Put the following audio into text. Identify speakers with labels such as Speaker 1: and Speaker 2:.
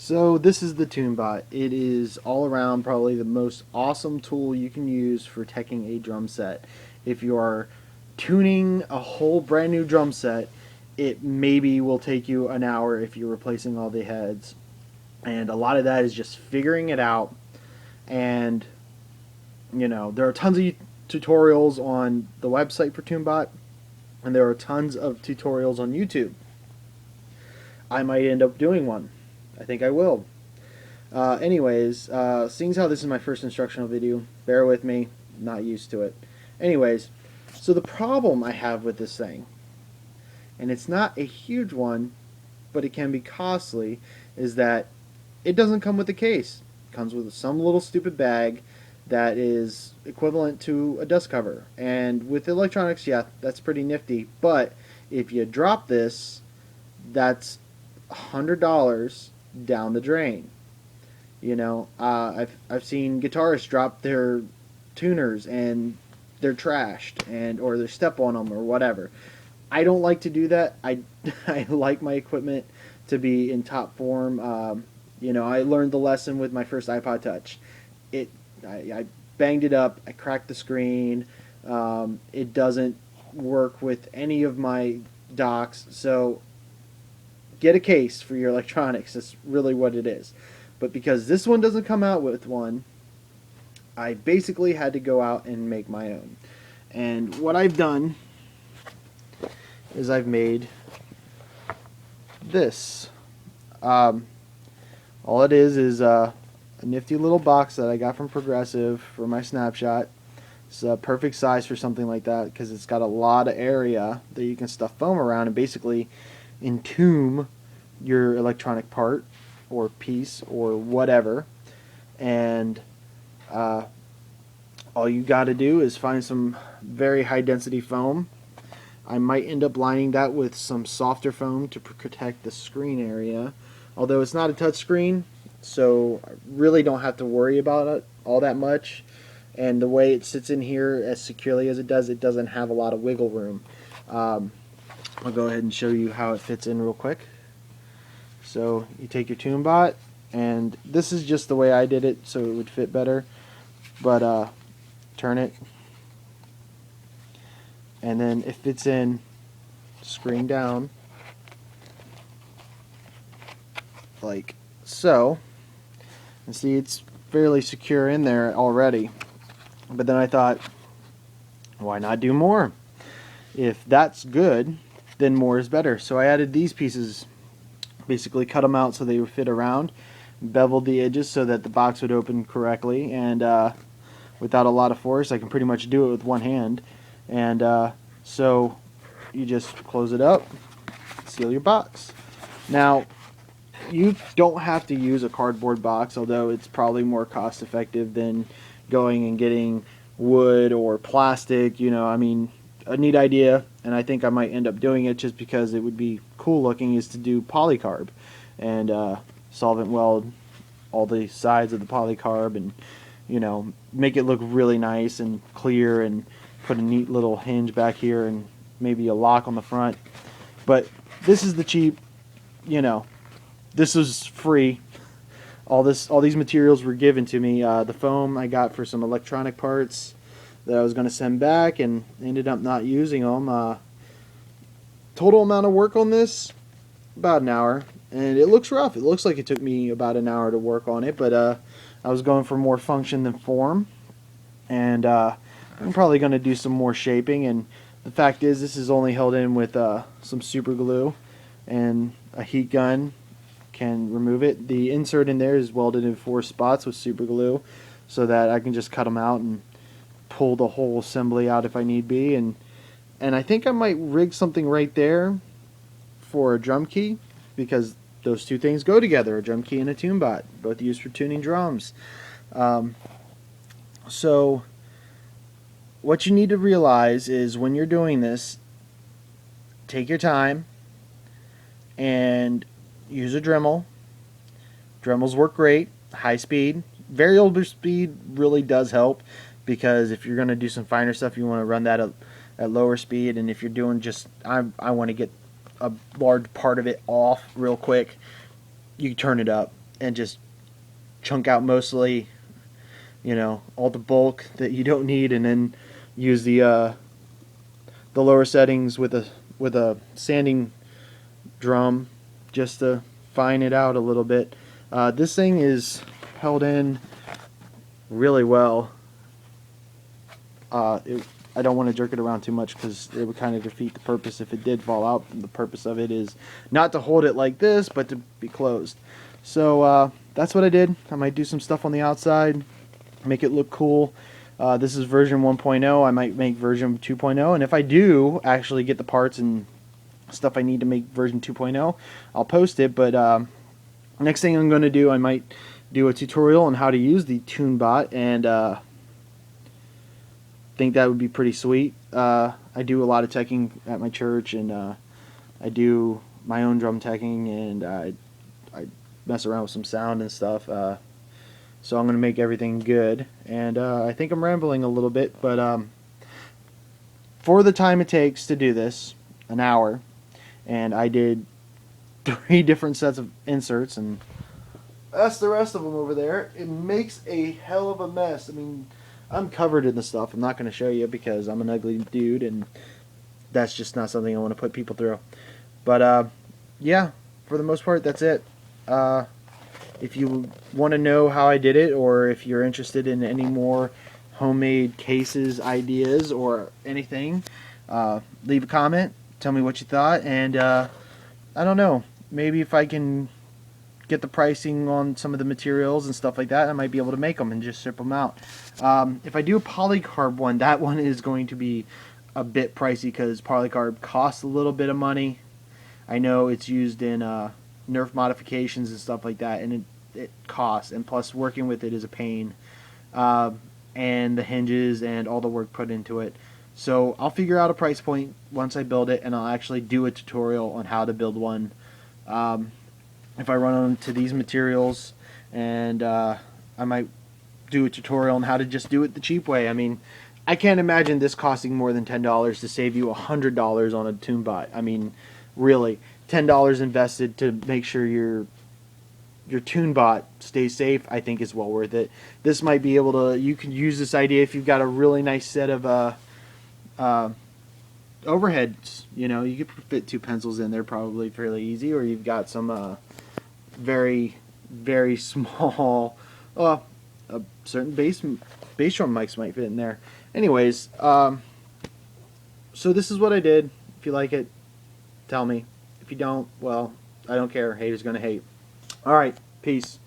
Speaker 1: So this is the TuneBot. It is all around probably the most awesome tool you can use for teching a drum set. If you are tuning a whole brand new drum set, it maybe will take you an hour if you're replacing all the heads. And a lot of that is just figuring it out. And there are tons of tutorials on the website for TuneBot, and there are tons of tutorials on YouTube. I might end up doing one. I think I will. Seeing as how this is my first instructional video, bear with me, not used to it. Anyways, so the problem I have with this thing, and it's not a huge one, but it can be costly, is that it doesn't come with a case. It comes with some little stupid bag that is equivalent to a dust cover. And with electronics, yeah, that's pretty nifty, but if you drop this, that's $100 down the drain. I've seen guitarists drop their tuners and they're trashed or they step on them or whatever. I don't like to do that. I I like my equipment to be in top form. I learned the lesson with my first iPod Touch. I banged it up. I cracked the screen. It doesn't work with any of my docks. So get a case for your electronics. That's really what it is. But because this one doesn't come out with one, I basically had to go out and make my own. And what I've done is I've made this. All it is a nifty little box that I got from Progressive for my Snapshot. It's a perfect size for something like that because it's got a lot of area that you can stuff foam around and basically entomb your electronic part or piece or whatever. And all you got to do is find some very high density foam. I might end up lining that with some softer foam to protect the screen area, although it's not a touch screen, so I really don't have to worry about it all that much. And the way it sits in here as securely as it doesn't have a lot of wiggle room. I'll go ahead and show you how it fits in real quick. So you take your TuneBot, and this is just the way I did it so it would fit better, but turn it, and then it fits in screen down like so. And see, it's fairly secure in there already, but then I thought, why not do more? If that's good, then more is better. So I added these pieces, basically cut them out so they would fit around, beveled the edges so that the box would open correctly, and without a lot of force. I can pretty much do it with one hand. And so you just close it up, seal your box. Now, you don't have to use a cardboard box, although it's probably more cost effective than going and getting wood or plastic. A neat idea, and I think I might end up doing it just because it would be cool looking, is to do polycarb and solvent weld all the sides of the polycarb and make it look really nice and clear, and put a neat little hinge back here and maybe a lock on the front. But this is the cheap, this was free. All these materials were given to me. The foam I got for some electronic parts that I was going to send back and ended up not using them. Total amount of work on this, about an hour. And it looks rough. It looks like it took me about an hour to work on it, but I was going for more function than form. And I'm probably going to do some more shaping. And the fact is, this is only held in with some super glue, and a heat gun can remove it. The insert in there is welded in 4 spots with super glue, so that I can just cut them out and pull the whole assembly out if I need be. And I think I might rig something right there for a drum key, because those two things go together, a drum key and a TuneBot, both used for tuning drums. So what you need to realize is, when you're doing this, take your time and use a Dremel. Dremels work great, high speed. Variable speed really does help, because if you're going to do some finer stuff, you want to run that at lower speed. And if you're doing just, I want to get a large part of it off real quick, you turn it up. and just chunk out mostly, you know, all the bulk that you don't need, and then use the lower settings with a sanding drum just to fine it out a little bit. This thing is held in really well. I don't want to jerk it around too much because it would kind of defeat the purpose if it did fall out. The purpose of it is not to hold it like this, but to be closed. So that's what I did. I might do some stuff on the outside, make it look cool. This is version 1.0. I might make version 2.0, and if I do actually get the parts and stuff I need to make version 2.0, I'll post it. But next thing I'm going to do, I might do a tutorial on how to use the TuneBot, and think that would be pretty sweet. I do a lot of teching at my church, and I do my own drum teching, and I mess around with some sound and stuff. So I'm going to make everything good, and I think I'm rambling a little bit, but for the time it takes to do this, an hour, and I did 3 different sets of inserts, and that's the rest of them over there. It makes a hell of a mess. I mean, I'm covered in the stuff. I'm not going to show you because I'm an ugly dude, and that's just not something I want to put people through. But yeah, for the most part, that's it. If you want to know how I did it, or if you're interested in any more homemade cases, ideas, or anything, leave a comment. Tell me what you thought, and I don't know. Maybe if I can get the pricing on some of the materials and stuff like that, I might be able to make them and just ship them out. If I do a polycarb one, that one is going to be a bit pricey because polycarb costs a little bit of money. I know it's used in Nerf modifications and stuff like that, and it costs, and plus working with it is a pain, and the hinges and all the work put into it. So I'll figure out a price point once I build it, and I'll actually do a tutorial on how to build one. If I run onto these materials, and I might do a tutorial on how to just do it the cheap way. I mean, I can't imagine this costing more than $10 to save you $100 on a TuneBot. I mean, really, $10 invested to make sure your TuneBot stays safe, I think is well worth it. This might be able to, you can use this idea if you've got a really nice set of overheads. You know, you could fit 2 pencils in there probably fairly easy, or you've got some very, very small, a certain bass drum mics might fit in there. Anyways, so this is what I did. If you like it, tell me. If you don't, well, I don't care. Haters gonna hate. Alright, peace.